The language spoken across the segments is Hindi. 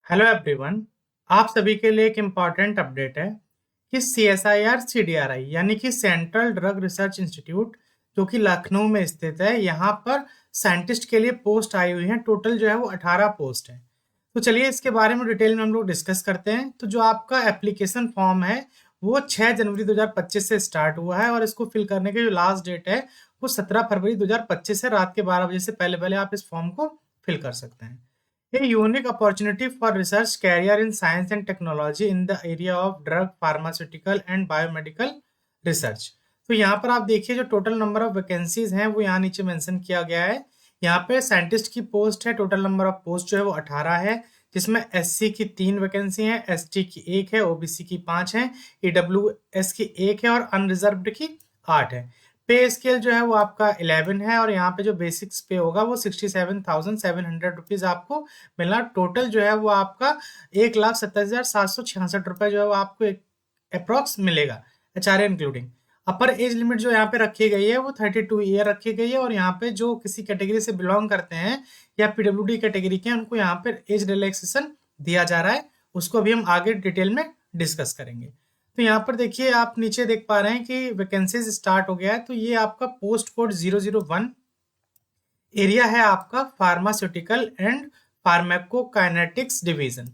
Hello everyone. आप सभी के लिए एक इम्पॉर्टेंट अपडेट है कि CSIR CDRI यानी कि सेंट्रल ड्रग रिसर्च इंस्टीट्यूट जो कि लखनऊ में स्थित है, यहाँ पर साइंटिस्ट के लिए पोस्ट आई हुई है। टोटल जो है वो 18 पोस्ट है। तो चलिए इसके बारे में डिटेल में हम लोग डिस्कस करते हैं। तो जो आपका एप्लीकेशन फॉर्म है वो 6 जनवरी 2025 से स्टार्ट हुआ है और इसको फिल करने की जो लास्ट डेट है वो 17 फरवरी 2025 है। रात के 12 बजे से पहले पहले आप इस फॉर्म को फिल कर सकते हैं। A unique opportunity for research career in science and technology in the area of drug, pharmaceutical and biomedical research। तो यहाँ पर आप देखिए जो टोटल नंबर ऑफ वैकेंसीज हैं वो यहाँ नीचे मेंशन किया गया है। यहाँ पे साइंटिस्ट की पोस्ट है, टोटल नंबर ऑफ पोस्ट जो है वो 18 है, जिसमें SC की 3 वैकेंसी है, ST की 1 है, OBC की 5 है, EWS की 1 है और अनरिजर्व्ड की 8 है। पे स्केल जो है वो आपका 11 है और यहाँ पे जो बेसिक्स पे होगा वो 67,700 रुपीज आपको मिलना। टोटल जो है वो आपका 1,27,766 रुपए जो है वो आपको अप्रोक्स मिलेगा, HRA इंक्लूडिंग। अपर एज लिमिट जो यहाँ पे रखी गई है वो 32 ईयर रखी गई है और यहाँ पे जो किसी कैटेगरी से बिलोंग करते हैं या PWD कैटेगरी के हैं उनको यहाँ पे एज रिलैक्सेशन दिया जा रहा है। उसको भी हम आगे डिटेल में डिस्कस करेंगे। तो यहाँ पर देखिए आप नीचे देख पा रहे हैं कि वैकेंसीज स्टार्ट हो गया है। तो ये आपका पोस्ट कोड 001 एरिया है आपका pharmaceutical and pharmacokinetics division.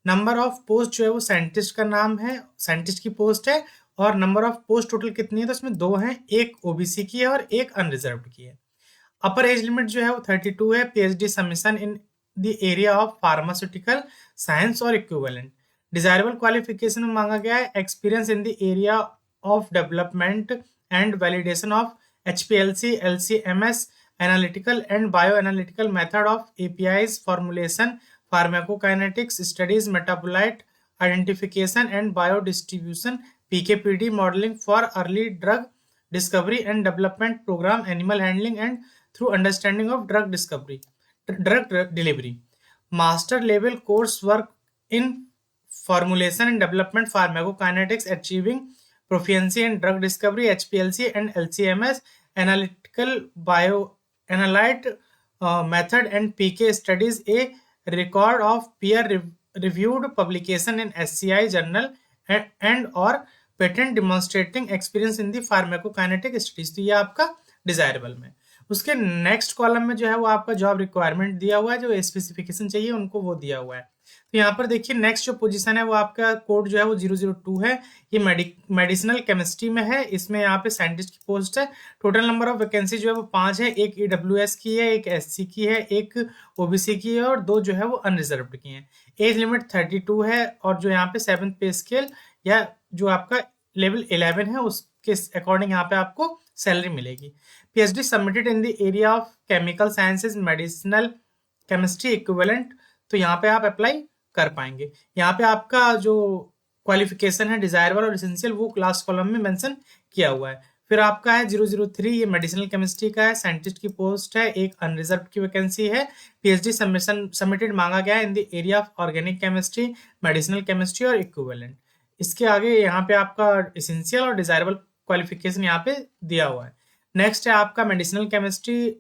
Number of post जो है वो साइंटिस्ट का नाम है, साइंटिस्ट की पोस्ट है और नंबर ऑफ पोस्ट टोटल कितनी है तो इसमें 2 हैं, एक OBC की है और एक अनरिजर्व्ड की है। अपर एज लिमिट जो है वो 32 है। PhD submission in the area of pharmaceutical science और इक्विवेलेंट। डिजायरेबल क्वालिफिकेशन में मांगा गया है experience in the area of development and validation of HPLC LC-MS analytical and bioanalytical method of APIs formulation, pharmacokinetics studies, metabolite identification and biodistribution, PKPD modeling for early drug discovery and development program, animal handling and through understanding of drug discovery, drug delivery. Master level course work in formulation and development, pharmacokinetics, achieving proficiency in drug discovery, HPLC and LC-MS, analytical bioanalyte method and PK studies, a record of peer-reviewed publication in SCI journal and or patent demonstrating experience in the pharmacokinetic studies। तो ये आपका डिजायरेबल में। उसके नेक्स्ट कॉलम में जो है वो आपका जॉब रिक्वायरमेंट दिया हुआ है, जो स्पेसिफिकेशन चाहिए उनको वो दिया हुआ है। तो यहाँ पर देखिए नेक्स्ट जो पोजीशन है वो आपका कोड जो है वो 002 है। ये मेडिसिनल केमिस्ट्री में है। इसमें यहाँ पे साइंटिस्ट की पोस्ट है। टोटल नंबर ऑफ वैकेंसी जो है वो 5 है, एक EWS की है, एक SC की है, एक OBC की है और 2 जो है वो अनरिजर्व्ड की है। एज लिमिट 32 है और जो यहाँ पे 7th पे स्केल या जो आपका लेवल 11 है उसके अकॉर्डिंग यहाँ पे आपको सैलरी मिलेगी। PhD submitted in the area of chemical sciences medicinal chemistry equivalent, तो यहाँ पे आप अप्लाई कर पाएंगे। यहाँ पे आपका जो क्वालिफिकेशन है डिजायरेबल और एसेंशियल वो लास्ट कॉलम में मेंशन किया हुआ है। फिर आपका है 003, ये मेडिसिनल केमिस्ट्री का है, साइंटिस्ट की पोस्ट है, एक अनरिजर्व की वैकेंसी है। PhD सबमिटेड मांगा गया है in the area of organic chemistry, medicinal chemistry और इक्विवेलेंट। इसके आगे यहाँ पे आपका एसेंशियल और डिजायरेबल क्वालिफिकेशन यहाँ पे दिया हुआ है। नेक्स्ट है आपका मेडिसिनल केमिस्ट्री,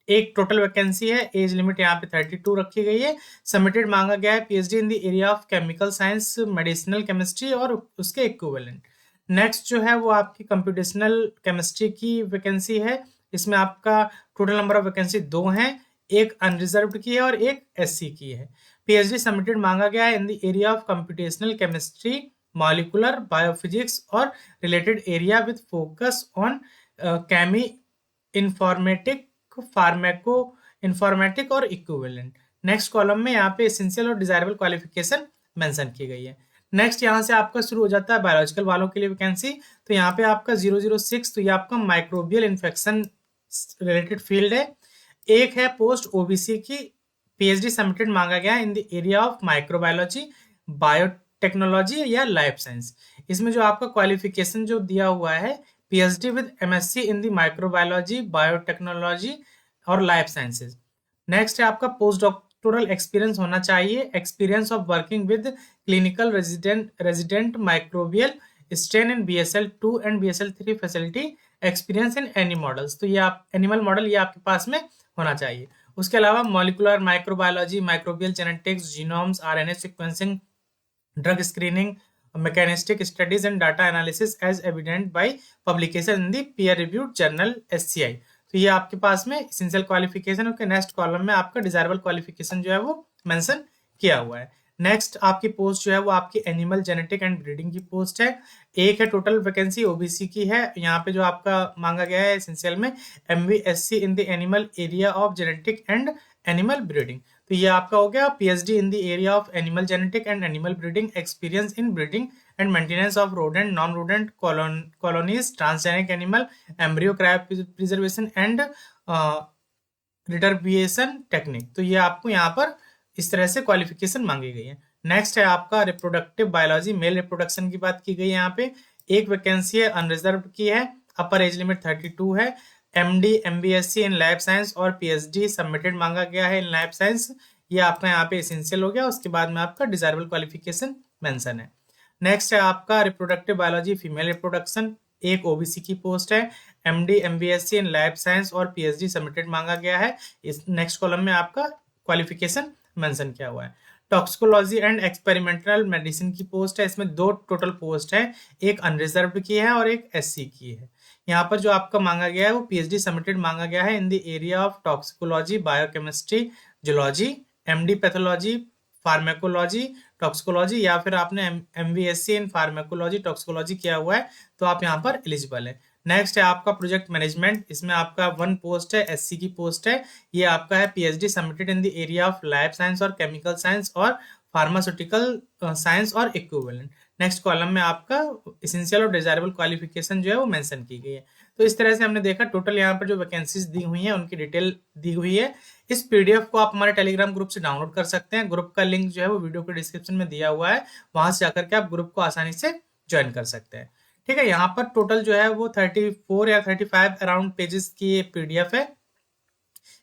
एक टोटल वैकेंसी है, एज लिमिट यहाँ पे 32 रखी गई है। सबमिटेड मांगा गया है PhD in the area of chemical science, medicinal chemistry और उसके इक्विवेलेंट। नेक्स्ट जो है वो आपकी कंप्यूटेशनल केमिस्ट्री की वैकेंसी है। इसमें आपका टोटल नंबर ऑफ वैकेंसी 2 हैं, एक अनरिजर्व्ड की है और एक SC की है। PhD सबमिटेड मांगा गया है in the area of computational chemistry, molecular biophysics और related area with focus on cheminformatic, pharmacoinformatic और इक्विवेलेंट। नेक्स्ट कॉलम में यहाँ पे एसेंशियल और डिजायरेबल क्वालिफिकेशन मेंशन की गई है। नेक्स्ट यहाँ से आपका शुरू हो जाता है बायोलॉजिकल वालों के लिए वैकेंसी। तो यहाँ पे आपका 006, तो ये आपका माइक्रोबियल इन्फेक्शन रिलेटेड फील्ड है। एक है पोस्ट OBC की, PhD सबमिटेड मांगा गया इन the area of microbiology, biotechnology या लाइफ साइंस। इसमें जो आपका क्वालिफिकेशन जो दिया हुआ है PhD with MSc in the microbiology, biotechnology और लाइफ साइंसेज। नेक्स्ट है आपका पोस्ट डॉक्टोरल एक्सपीरियंस होना चाहिए, experience of working with clinical resident microbial strain in BSL-2 and BSL-3 facility, experience in any models, तो ये आप एनिमल मॉडल ये आपके पास में होना चाहिए। उसके अलावा molecular microbiology, microbial genetics, genomes, RNA sequencing, drug screening, mechanistic studies and data analysis as evident by publication in the peer reviewed journal SCI। तो ये आपके पास में इसेंशियल क्वालिफिकेशन, उसके नेक्स्ट कॉलम में आपका डिजायरेबल क्वालिफिकेशन जो है वो मेंशन किया हुआ है। नेक्स्ट आपकी पोस्ट जो है वो आपकी एनिमल जेनेटिक एंड ब्रीडिंग की पोस्ट है। एक है टोटल वैकेंसी ओबीसी की है। यहाँ पे जो आपका मांगा गया है एसेंशियल में MVSC in the animal area of genetic and animal breeding. तो ये आपका हो गया PhD in the area of animal genetic and animal breeding, experience in breeding and maintenance of rodent non rodent colonies, transgenic animal, embryo cryopreservation and rederivation technique. तो ये आपको यहाँ पर इस तरह से क्वालिफिकेशन मांगी गई है। नेक्स्ट है आपका रिप्रोडक्टिव बायोलॉजी, मेल रिप्रोडक्शन की बात की गई है। यहाँ पे एक वैकेंसी है अनरिजर्व की है, अपर एज लिमिट 32 है। MD MBSC in lab science और PhD सबमिटेड मांगा गया है इन लैब साइंस। ये आपका यहाँ पे एसेंशियल हो गया। उसके बाद में आपका डिजायरेबल क्वालिफिकेशन मेंशन है। नेक्स्ट है आपका रिप्रोडक्टिव बायोलॉजी फीमेल रिप्रोडक्शन, एक ओबीसी की पोस्ट है। MD MBSC in lab science और PhD सबमिटेड मांगा गया है। इस नेक्स्ट कॉलम में आपका क्वालिफिकेशन मेंशन किया हुआ है। टॉक्सिकोलॉजी एंड एक्सपेरिमेंटल मेडिसिन की पोस्ट है। इसमें 2 टोटल पोस्ट है, एक अनरिजर्व्ड की है और एक SC की है। यहाँ पर जो आपका मांगा गया है वो PhD सबमिटेड मांगा गया है in the area of toxicology, biochemistry, zoology, MD pathology, pharmacology, toxicology, या फिर आपने MVSC इन फार्मेकोलॉजी टॉक्सिकोलॉजी किया हुआ है तो आप यहाँ पर एलिजिबल है। नेक्स्ट है आपका प्रोजेक्ट मैनेजमेंट, इसमें आपका 1 पोस्ट है, SC की पोस्ट है। ये आपका है PhD submitted in the area of lab science और केमिकल साइंस और फार्मास्यूटिकल साइंस और इक्विवेलेंट। नेक्स्ट कॉलम में आपका एसेंशियल और डिजायरेबल क्वालिफिकेशन जो है वो मेंशन की गई है। तो इस तरह से हमने देखा टोटल यहाँ पर जो वैकेंसीज दी हुई हैं उनकी डिटेल दी हुई है। इस PDF को आप हमारे टेलीग्राम ग्रुप से डाउनलोड कर सकते हैं। ग्रुप का लिंक जो है वो वीडियो के डिस्क्रिप्शन में दिया हुआ है, वहां से जाकर के आप ग्रुप को आसानी से ज्वाइन कर सकते हैं। ठीक है, यहाँ पर टोटल जो है वो 34 या 35 अराउंड पेजेस की PDF है।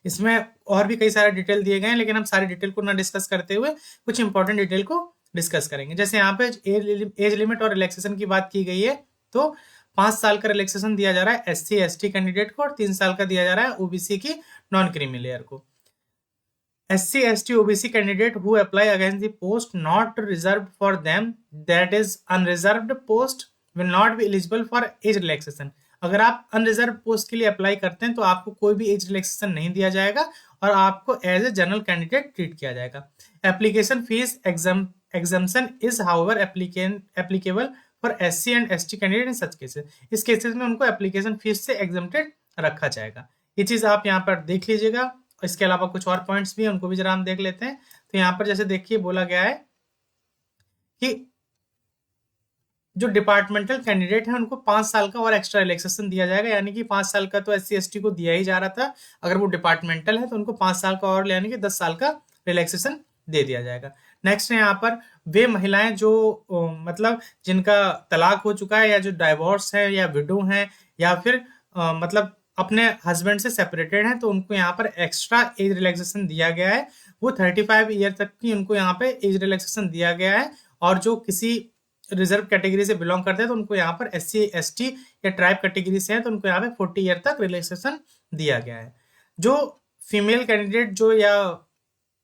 इसमें और भी कई सारे डिटेल दिए गए हैं, लेकिन हम सारी डिटेल को ना डिस्कस करते हुए कुछ इंपॉर्टेंट डिटेल को डिस्कस करेंगे। जैसे यहाँ पे एज लिमिट और रिलैक्सेशन की बात की गई है, तो 5 साल का रिलैक्सेशन दिया जा रहा है SC ST कैंडिडेट को और 3 साल का दिया जा रहा है OBC की नॉन क्रीमी लेयर को। SC ST OBC candidate who apply against the post not reserved for them, that is unreserved post, will not be eligible for age relaxation। अगर आप अनरिजर्व पोस्ट के लिए अप्लाई करते हैं तो आपको कोई भी एज रिलैक्सेशन नहीं दिया जाएगा और आपको as a general candidate treat किया जाएगा। Application fee exemption is however applicable for SC and ST candidate in such cases. इस केसेस में उनको एप्लीकेशन फीस से एग्जम्प्टेड रखा जाएगा। ये चीज आप यहाँ पर देख लीजिएगा। इसके अलावा कुछ और पॉइंट्स भी हैं, उनको भी जरा हम देख लेते हैं। तो यहाँ पर जैसे देखिए बोला गया है कि जो डिपार्टमेंटल कैंडिडेट है उनको 5 साल का और एक्स्ट्रा रिलैक्सेशन दिया जाएगा, यानी कि 5 साल का तो SC ST को दिया ही जा रहा था, अगर वो डिपार्टमेंटल है तो उनको 5 साल का और यानी कि 10 साल का रिलैक्सेशन दे दिया जाएगा। नेक्स्ट है यहाँ पर वे महिलाएं जो मतलब जिनका तलाक हो चुका है या जो डाइवोर्स है या विडो है या फिर मतलब अपने हस्बैंड से सेपरेटेड हैं, तो उनको यहाँ पर एक्स्ट्रा एज रिलैक्सेशन दिया गया है। वो 35 ईयर तक की उनको यहाँ पे एज रिलैक्सेशन दिया गया है। और जो किसी रिजर्व कैटेगरी से बिलोंग करते हैं तो उनको यहाँ पर SC ST या ट्राइब कैटेगरी से है तो उनको यहाँ पे 40 ईयर तक रिलैक्सेशन दिया गया है। जो फीमेल कैंडिडेट जो या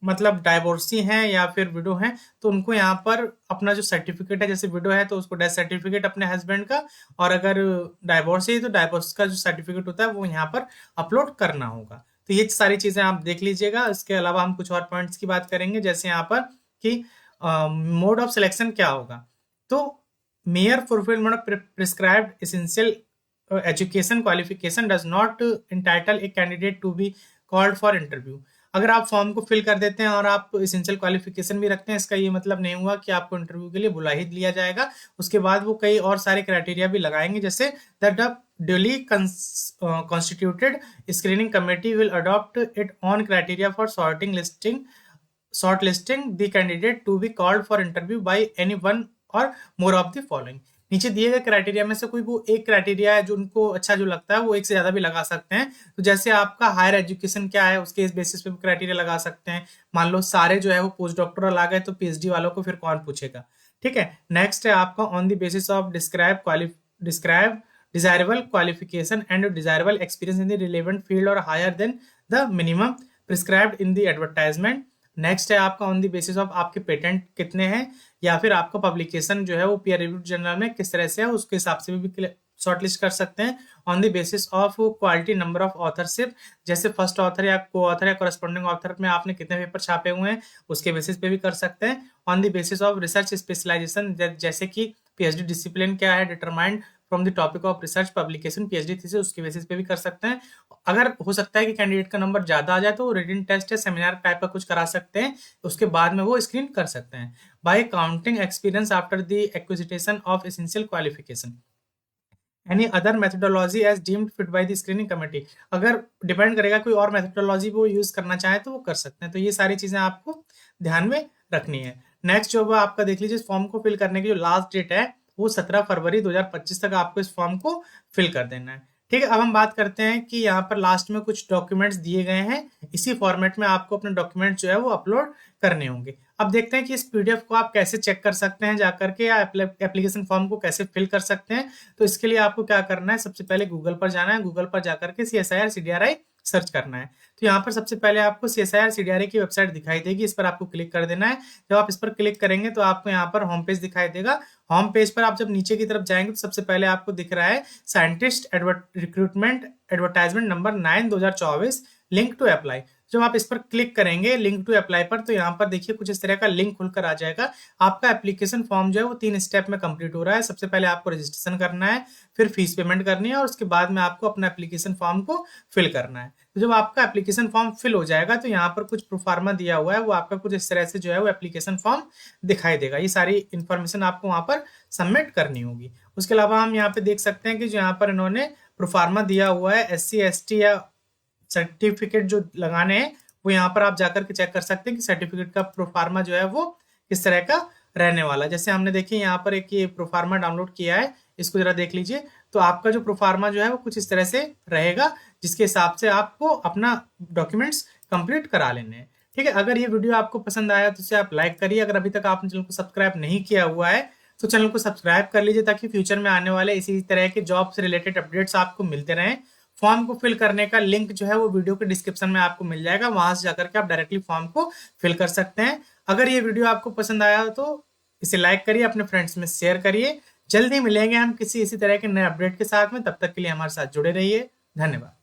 मतलब डाइवोर्सी हैं या फिर विडो हैं तो उनको यहाँ पर अपना जो सर्टिफिकेट है, जैसे विडो है तो उसको डेथ सर्टिफिकेट अपने हस्बैंड का, और अगर डाइवोर्स है तो डाइवोर्स का जो सर्टिफिकेट होता है वो यहाँ पर अपलोड करना होगा। तो ये सारी चीजें आप देख लीजिएगा। इसके अलावा हम कुछ और पॉइंट्स की बात करेंगे, जैसे यहाँ पर कि मोड ऑफ सिलेक्शन क्या होगा। तो mere fulfilment of prescribed essential education qualification does not entitle a candidate to be called for interview. अगर आप फॉर्म को फिल कर देते हैं और आप एसेंशियल क्वालिफिकेशन भी रखते हैं, इसका ये मतलब नहीं हुआ कि आपको इंटरव्यू के लिए बुला ही लिया जाएगा। उसके बाद वो कई और सारे क्राइटेरिया भी लगाएंगे, जैसे that the duly constituted screening committee will adopt it own criteria for short listing the candidate to be called for interview by any one or more of the following. नीचे दिए गए क्राइटेरिया में से कोई वो एक क्राइटेरिया है जो उनको अच्छा जो लगता है वो एक से ज्यादा भी लगा सकते हैं। तो जैसे आपका हायर एजुकेशन क्या है उसके इस बेसिस पे क्राइटेरिया लगा सकते हैं। मान लो सारे जो है वो पोस्ट डॉक्टरल आ गए तो PhD वालों को फिर कौन पूछेगा। ठीक है, नेक्स्ट है आपका on the basis of describe desirable qualification and desirable experience in the relevant field और higher than the minimum prescribed in the advertisement. Next है आपका ऑन द बेसिस ऑफ आपके पेटेंट कितने हैं, या फिर आपका पब्लिकेशन जो है वो पीयर रिव्यूड जर्नल में किस तरह से है, उसके हिसाब से भी शॉर्ट लिस्ट कर सकते हैं। On the basis of quality number of authorship, जैसे फर्स्ट ऑथर या को ऑथर या करस्पॉन्डिंग ऑथर में आपने कितने पेपर छापे हुए हैं, उसके बेसिस पे भी कर सकते हैं। On the basis of research specialisation, जैसे कि पीएचडी डिसिप्लिन क्या है, determined from the topic of research publication PhD thesis, उसके बेसिस पे भी कर सकते हैं। अगर हो सकता है कि कैंडिडेट का नंबर ज्यादा आ जाए तो रिटन टेस्ट या सेमिनार टाइप का कुछ करा सकते हैं, उसके बाद में वो स्क्रीन कर सकते हैं। By counting experience after the acquisition of essential qualification, any other methodology as deemed fit by the screening committee, अगर डिपेंड करेगा कोई और मेथोडोलॉजी वो यूज करना चाहे तो वो कर सकते हैं। तो ये सारी चीजें आपको ध्यान में रखनी है। नेक्स्ट जो आपका देख लीजिए, फॉर्म को फिल करने की जो लास्ट डेट है वो 17 फरवरी 2025 तक आपको इस फॉर्म को फिल कर देना है। ठीक है, अब हम बात करते हैं कि यहाँ पर लास्ट में कुछ डॉक्यूमेंट्स दिए गए हैं, इसी फॉर्मेट में आपको अपने डॉक्यूमेंट्स जो है वो अपलोड करने होंगे। अब देखते हैं कि इस पीडीएफ को आप कैसे चेक कर सकते हैं जाकर के, या एप्लीकेशन फॉर्म को कैसे फिल कर सकते हैं। तो इसके लिए आपको क्या करना है, सबसे पहले गूगल पर जाना है, गूगल पर जाकर के CSIR CDRI सर्च करना है। तो यहाँ पर सबसे पहले आपको CSIR CDRI की वेबसाइट दिखाई देगी, इस पर आपको क्लिक कर देना है। जब आप इस पर क्लिक करेंगे तो आपको यहाँ पर होम पेज दिखाई देगा। होम पेज पर आप जब नीचे की तरफ जाएंगे तो सबसे पहले आपको दिख रहा है scientist recruitment advertisement number 9/2024 link to apply. जब आप इस पर क्लिक करेंगे लिंक टू अप्लाई पर, तो यहाँ पर देखिए कुछ इस तरह का लिंक खुलकर आ जाएगा। आपका एप्लीकेशन फॉर्म जो है वो 3 स्टेप में कंप्लीट हो रहा है। सबसे पहले आपको रजिस्ट्रेशन करना है, फिर फीस पेमेंट करनी है, और उसके बाद में आपको अपना एप्लीकेशन फॉर्म को फिल करना है। तो जब आपका एप्लीकेशन फॉर्म फिल हो जाएगा तो यहाँ पर कुछ प्रोफार्मा दिया हुआ है, वो आपका कुछ इस तरह से जो है वो एप्लीकेशन फॉर्म दिखाई देगा। ये सारी इन्फॉर्मेशन आपको वहाँ पर सबमिट करनी होगी। उसके अलावा हम यहाँ पे देख सकते हैं कि जो यहाँ पर इन्होंने प्रोफार्मा दिया हुआ है SC ST या सर्टिफिकेट जो लगाने हैं, वो यहाँ पर आप जाकर के चेक कर सकते हैं कि सर्टिफिकेट का प्रोफार्मा जो है वो किस तरह का रहने वाला। जैसे हमने देखिए यहाँ पर एक ये प्रोफार्मा डाउनलोड किया है, इसको जरा देख लीजिए। तो आपका जो प्रोफार्मा जो है वो कुछ इस तरह से रहेगा, जिसके हिसाब से आपको अपना डॉक्यूमेंट्स कंप्लीट करा लेने हैं। ठीक है, अगर ये वीडियो आपको पसंद आया तो इसे आप लाइक करिए। अगर अभी तक आपने चैनल को सब्सक्राइब नहीं किया हुआ है तो चैनल को सब्सक्राइब कर लीजिए, ताकि फ्यूचर में आने वाले इसी तरह के जॉब से रिलेटेड अपडेट्स आपको मिलते रहें। फॉर्म को फिल करने का लिंक जो है वो वीडियो के डिस्क्रिप्शन में आपको मिल जाएगा, वहां से जाकर के आप डायरेक्टली फॉर्म को फिल कर सकते हैं। अगर ये वीडियो आपको पसंद आया तो इसे लाइक करिए, अपने फ्रेंड्स में शेयर करिए। जल्दी मिलेंगे हम किसी इसी तरह के नए अपडेट के साथ में, तब तक के लिए हमारे साथ जुड़े रहिए। धन्यवाद।